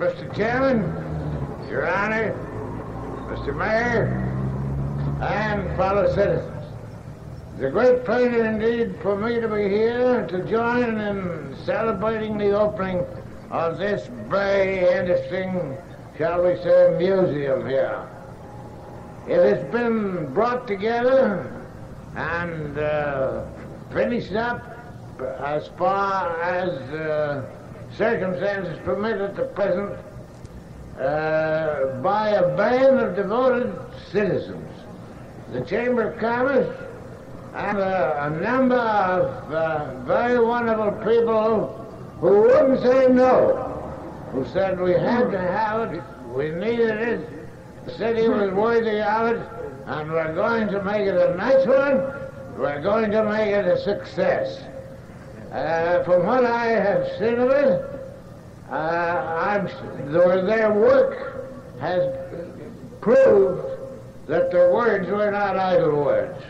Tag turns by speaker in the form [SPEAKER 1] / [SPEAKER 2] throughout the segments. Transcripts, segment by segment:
[SPEAKER 1] Mr. Chairman, Your Honor, Mr. Mayor, and fellow citizens. It's a great pleasure indeed for me to be here to join in celebrating the opening of this very interesting, shall we say, museum here. It has been brought together and finished up as far as circumstances permit at the present by a band of devoted citizens, the Chamber of Commerce, and a number of very wonderful people who wouldn't say no, who said we had to have it, we needed it, the city was worthy of it, and we're going to make it a nice one, we're going to make it a success. From what I have seen of it, their work has proved that their words were not idle words.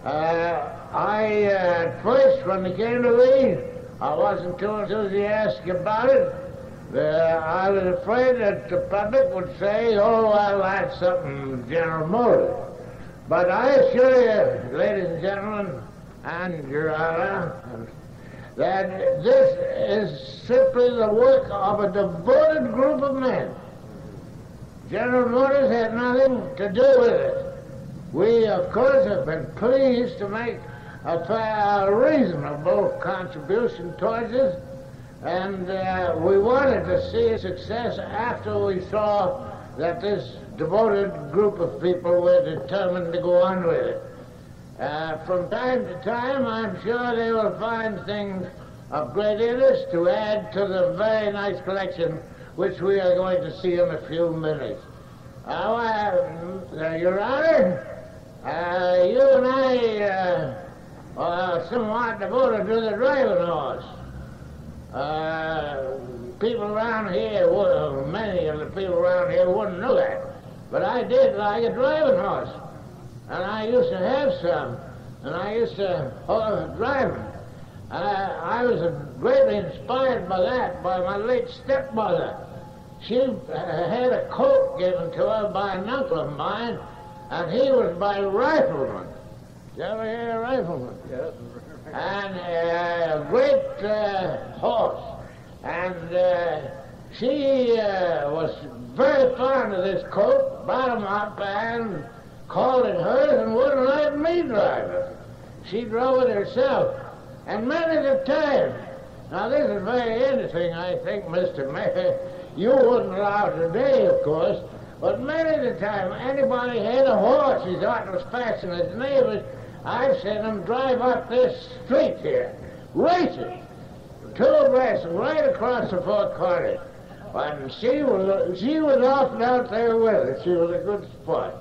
[SPEAKER 1] At first, when they came to me, I wasn't too enthusiastic about it. I was afraid that the public would say, oh, well, that's something General Motors. But I assure you, ladies and gentlemen, and Your Honor, that this is simply the work of a devoted group of men. General Motors had nothing to do with it. We, of course, have been pleased to make a reasonable contribution towards it, and we wanted to see a success after we saw that this devoted group of people were determined to go on with it. From time to time, I'm sure they will find things of great interest to add to the very nice collection which we are going to see in a few minutes. Your Honor, you and I are somewhat devoted to the driving horse. People around here, many of the people around here wouldn't know that, but I did like a driving horse. And I used to have some, and I used to drive them. I was greatly inspired by that, by my late stepmother. She had a coat given to her by an uncle of mine, and he was my rifleman. You ever hear a rifleman? Yes. And a great horse. And she was very fond of this coat, brought him up and called it hers and wouldn't let me drive it. She drove it herself. And many a time, now this is very interesting, I think, Mr. Mayor, you wouldn't allow today, of course, but many a time anybody had a horse he thought was faster than his neighbors, I've seen them drive up this street here, racing, two abreast, right across the four corners. And she was often out there with her. She was a good sport.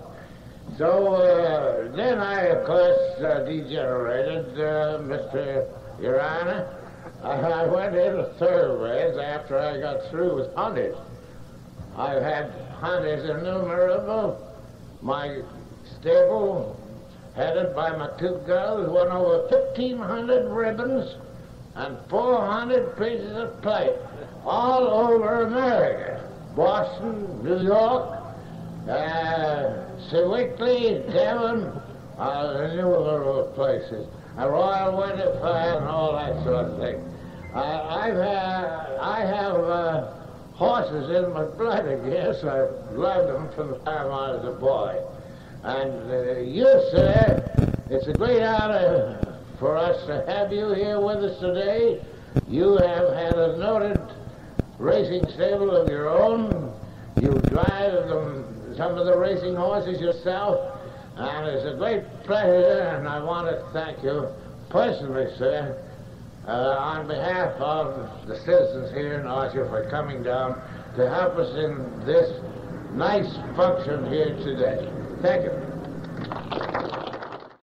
[SPEAKER 1] So then I, of course, degenerated, Mr. Your Honor. I went into thoroughbreds after I got through with hunters. I've had hunters innumerable. My stable, headed by my two girls, won over 1,500 ribbons and 400 pieces of plate all over America. Boston, New York, Sewickley, Devon, innumerable places. A Royal Winter Fair and all that sort of thing. I have horses in my blood, I guess. I've loved them from the time I was a boy. And you, sir, it's a great honor for us to have you here with us today. You have had a noted racing stable of your own. You drive some of the racing horses yourself, and it's a great pleasure, and I want to thank you personally, sir, on behalf of the citizens here in Archer for coming down to help us in this nice function here today. Thank you.